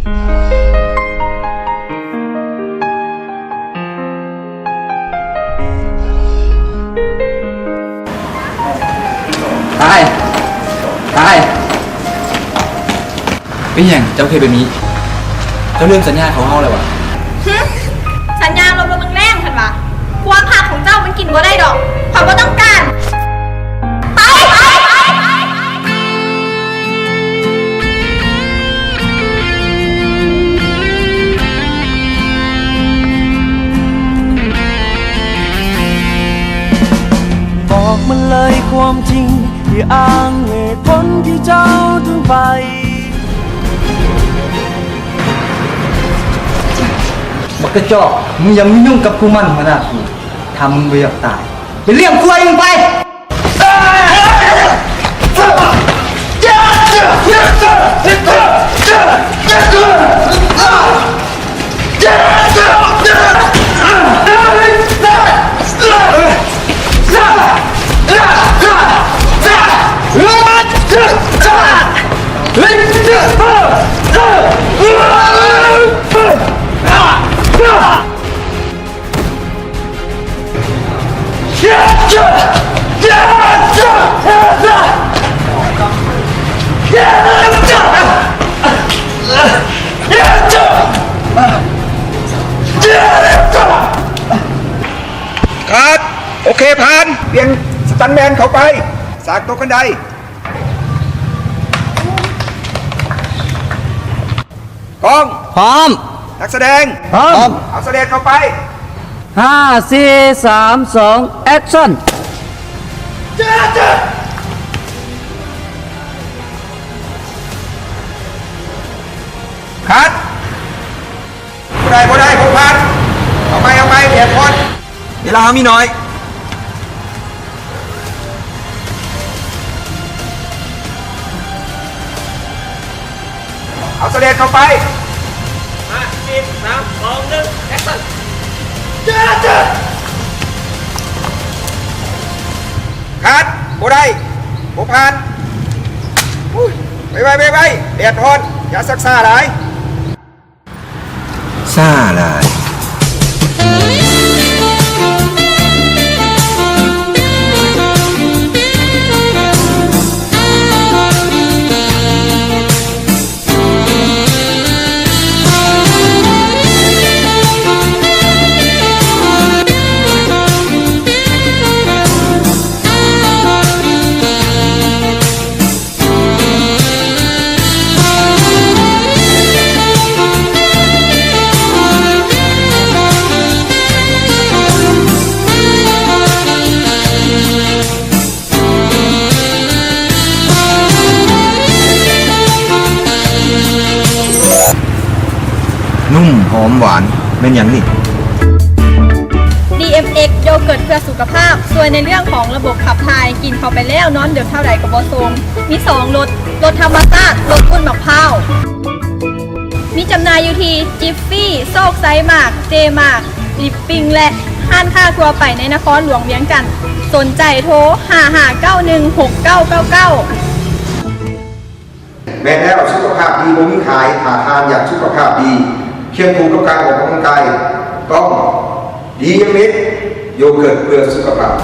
ตายเป็นอย่างเจ้าเคยแบบนี้เจ้าเรื่องสัญญาเขาเฮาเลยวะสัญญาเราบ่ต้องแรงทันวะความหักของเจ้ามันกินบ่ได้ดอกความบ่ต้องการไปบอกมันเลยความจริงที่อ้างเหตุผลที่เจ้าถึงไปบักกระจอกมึงยังไม่ยุ่งกับกูมันขนาดนี้ทำมึงไปอยากตายไปเลี้ยงกล้วยมึงไปครับโอเคผ่านเปลี่ยนสตันแมนเข้าไปสากตัวกันไดกล้องพร้อมนักแสดงพร้อมเอาแสดงเข้าไป5 4 3 2แอคชั่นคัดบ่ได้ผมผ่านเอาไปเปลี่ยนคนเวลามีน้อยเอาแสดงเข้าไป5 4 3 2 1แอคชั่นคัดบ่ได้ผมผ่านไปเดียดพอนอย่าซักซ่าหลายซ่าหลายนุ่มหอมหวานเป็นอย่างนี้ DMX โยเกิร์ตเพื่อสุขภาพส่วนในเรื่องของระบบขับถ่ายกินเข้าไปแล้วนอนเดือดเท่าไหร่กับบอทรงมี2รสธรรมชาติรสอุ่นมะพร้าวมีจำหน่ายอยู่ที่จิฟฟี่โซกไซมากเจมากลิปปิ้งและห้านค่าทัวร์ไปในนครหลวงเวียงจันทร์สนใจโทร55916999แม้แล้วสุขภาพดีบ่มีขายหาทานอยากสุขภาพดีเคียงคู่กับการออกกำลังกายต้องDMXโยเกิร์ตเพื่อสุขภาพ